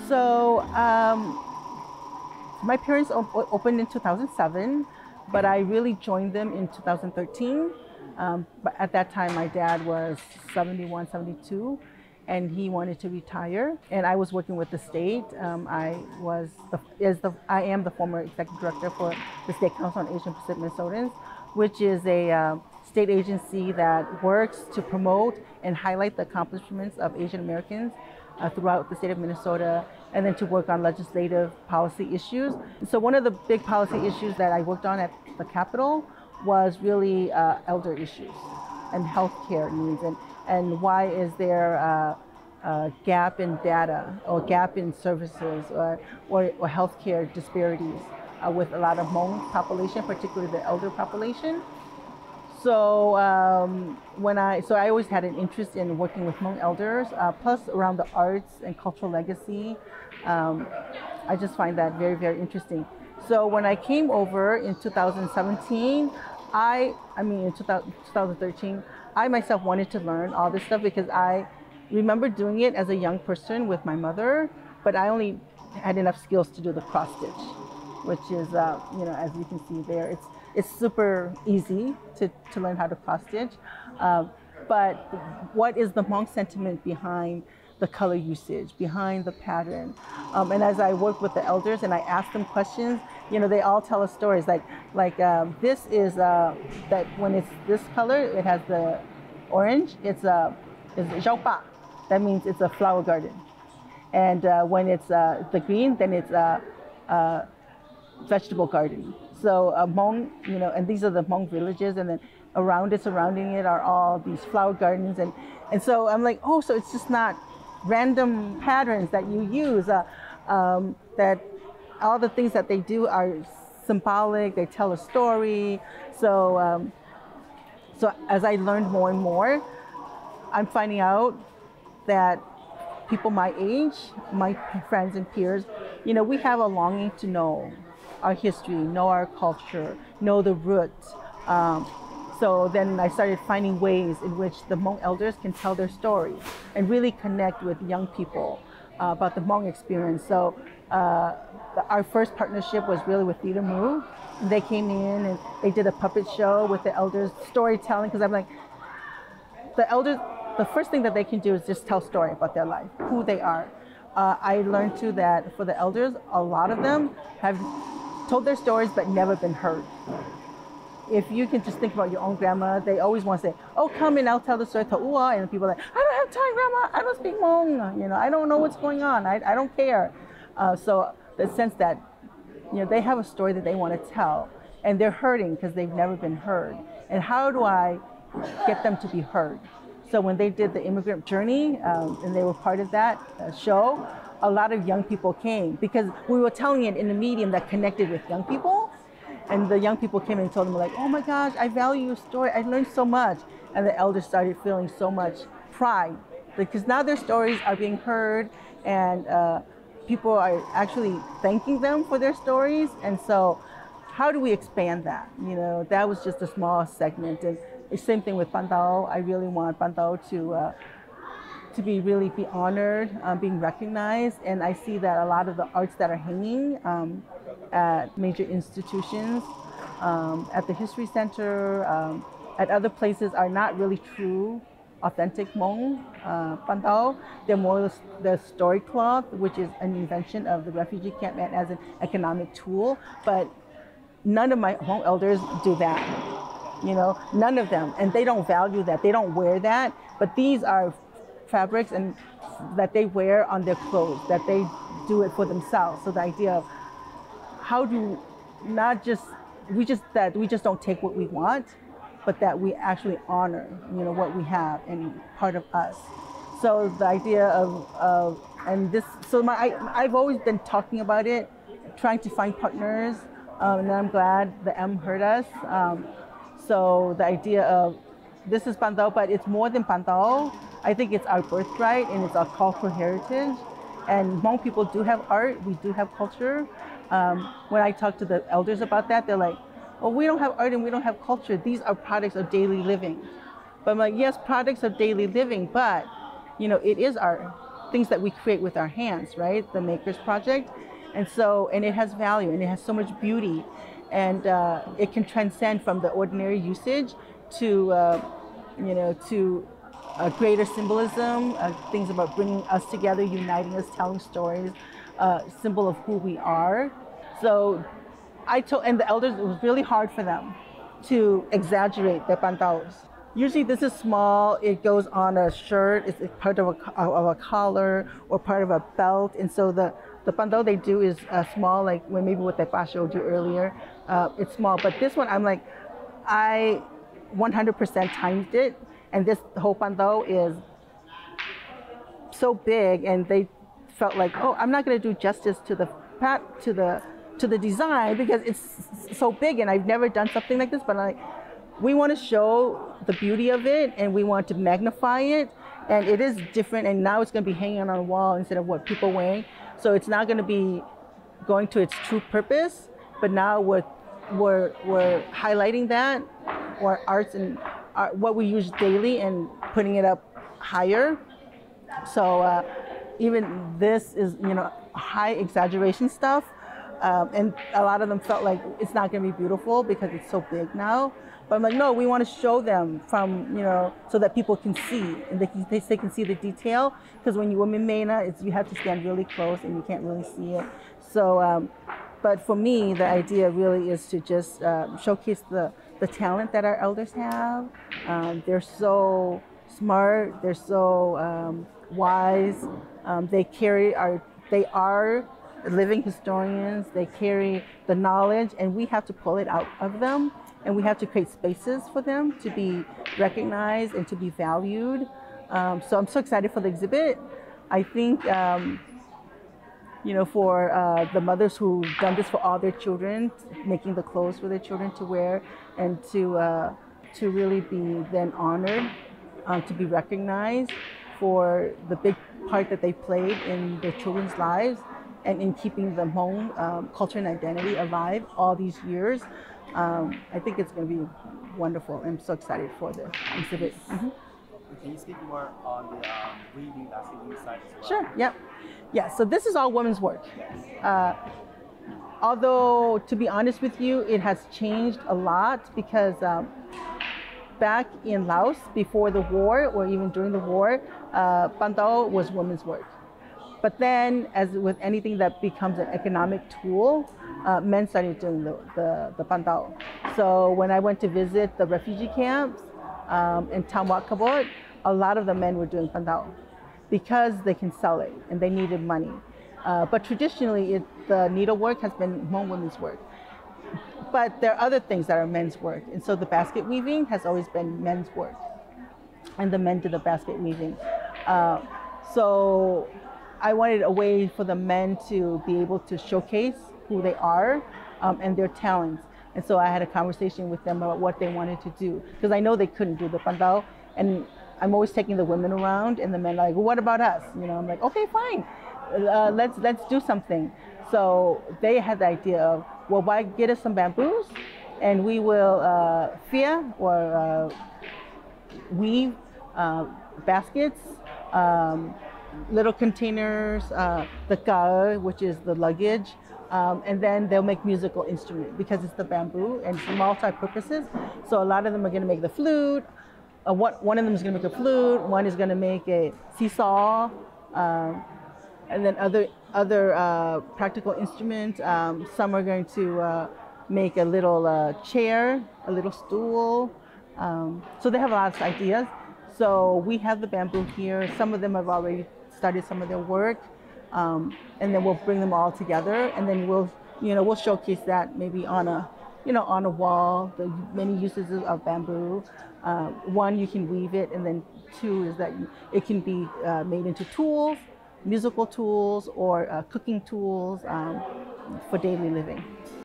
So my parents opened in 2007, but I really joined them in 2013. But at that time, my dad was 71, 72, and he wanted to retire. And I was working with the state. I am the former executive director for the State Council on Asian Pacific Minnesotans, which is a state agency that works to promote and highlight the accomplishments of Asian Americans throughout the state of Minnesota, and then to work on legislative policy issues. So one of the big policy issues that I worked on at the Capitol was really elder issues and healthcare needs, and why is there a gap in data or gap in services or healthcare disparities with a lot of Hmong population, particularly the elder population. So I always had an interest in working with Hmong elders, plus around the arts and cultural legacy. I just find that very, very interesting. So when I came over in 2017, in 2013, I myself wanted to learn all this stuff because I remember doing it as a young person with my mother, but I only had enough skills to do the cross stitch, which is, as you can see there, it's super easy to learn how to cross stitch. But what is the Hmong sentiment behind the color usage, behind the pattern? And as I work with the elders and I ask them questions, they all tell us stories like this is that when it's this color, it has the orange, it's zhaopa. That means it's a flower garden. And when it's the green, then it's a vegetable garden. So Hmong, and these are the Hmong villages, and then surrounding it are all these flower gardens, and so I'm like, oh, so it's just not random patterns that you use. That all the things that they do are symbolic. They tell a story. So as I learned more and more, I'm finding out that people my age, my friends and peers, we have a longing to know our history, know our culture, know the roots. So then I started finding ways in which the Hmong elders can tell their stories and really connect with young people about the Hmong experience. So our first partnership was really with Theater Move. They came in and they did a puppet show with the elders, storytelling, because I'm like, the elders, the first thing that they can do is just tell a story about their life, who they are. I learned too that for the elders, a lot of them have told their stories but never been heard. If you can just think about your own grandma, they always want to say, oh, come and I'll tell the story, ta'ua, and people are like, I don't have time, grandma, I don't speak Hmong, I don't know what's going on, I don't care. So the sense that, they have a story that they want to tell, and they're hurting because they've never been heard. And how do I get them to be heard? So when they did the immigrant journey, and they were part of that show, a lot of young people came because we were telling it in a medium that connected with young people. And the young people came and told them, like, oh my gosh, I value your story. I learned so much. And the elders started feeling so much pride because now their stories are being heard, and people are actually thanking them for their stories. And so how do we expand that? That was just a small segment. And the same thing with Bandao. I really want Bandao to really be honored, being recognized. And I see that a lot of the arts that are hanging at major institutions, at the History Center, at other places are not really true, authentic Hmong Bandao. They're more the story cloth, which is an invention of the refugee camp and as an economic tool. But none of my Hmong elders do that. None of them. And they don't value that. They don't wear that. But these are fabrics and that they wear on their clothes, that they do it for themselves. So the idea of how do we just don't take what we want, but that we actually honor, what we have and part of us. So the idea of I've always been talking about it, trying to find partners, and I'm glad the M heard us. So the idea of this is Bandao, but it's more than Bandao. I think it's our birthright and it's our cultural heritage. And Hmong people do have art, we do have culture. When I talk to the elders about that, they're like, well, we don't have art and we don't have culture. These are products of daily living. But I'm like, yes, products of daily living, but it is art. things that we create with our hands, right? The Makers Project. And so, and it has value and it has so much beauty, and it can transcend from the ordinary usage to, to a greater symbolism, things about bringing us together, uniting us, telling stories, symbol of who we are. So and the elders, it was really hard for them to exaggerate their pantaos. Usually this is small, it goes on a shirt, it's part of a collar or part of a belt. And so the pantao they do is small, like maybe what the Pa showed you earlier. It's small, but this one I 100% timed it. And this whole pantao is so big, and they felt like, oh, I'm not going to do justice to the design because it's so big, and I've never done something like this. But we want to show the beauty of it, and we want to magnify it, and it is different. And now it's going to be hanging on a wall instead of what people wearing. So it's not going to be going to its true purpose. But now we're highlighting that, or arts and what we use daily, and putting it up higher. So even this is, high exaggeration stuff. And a lot of them felt like it's not going to be beautiful because it's so big now. But I'm like, no, we want to show them from, so that people can see, and they can see the detail. Because when you're Mimena, you have to stand really close and you can't really see it. So, but for me, the idea really is to just showcase the talent that our elders have. They're so smart, they're so wise. They are living historians, they carry the knowledge, and we have to pull it out of them, and we have to create spaces for them to be recognized and to be valued. So I'm so excited for the exhibit. I think, for the mothers who've done this for all their children, making the clothes for their children to wear, and to really be then honored, to be recognized for the big part that they played in their children's lives and in keeping the Hmong culture and identity alive all these years. I think it's going to be wonderful. I'm so excited for the exhibit. Mm-hmm. Can you speak more on the weaving basket weaving side as well? Sure, yep. Yeah, so this is all women's work. Although, to be honest with you, it has changed a lot because back in Laos, before the war, or even during the war, pantao was women's work. But then, as with anything that becomes an economic tool, men started doing the pantao. So when I went to visit the refugee camps in Tamwat Kabot, a lot of the men were doing pantao because they can sell it and they needed money. But traditionally, the needlework has been Hmong women's work. But there are other things that are men's work. And so the basket weaving has always been men's work. And the men did the basket weaving. So I wanted a way for the men to be able to showcase who they are and their talents. And so I had a conversation with them about what they wanted to do. Because I know they couldn't do the pantao. And I'm always taking the women around, and the men are like, well, what about us? I'm like, okay, fine. Let's do something. So they had the idea of, well, why get us some bamboos, and we will weave baskets, little containers, the ka, which is the luggage, and then they'll make musical instrument because it's the bamboo and it's multi-purposes. So a lot of them are going to make the flute. One of them is going to make a flute. One is going to make a seesaw. And then other practical instruments. Some are going to make a little chair, a little stool. So they have a lot of ideas. So we have the bamboo here. Some of them have already started some of their work, and then we'll bring them all together, and then we'll showcase that maybe on a wall. The many uses of bamboo. One, you can weave it, and then two is that it can be made into tools. Musical tools or cooking tools for daily living.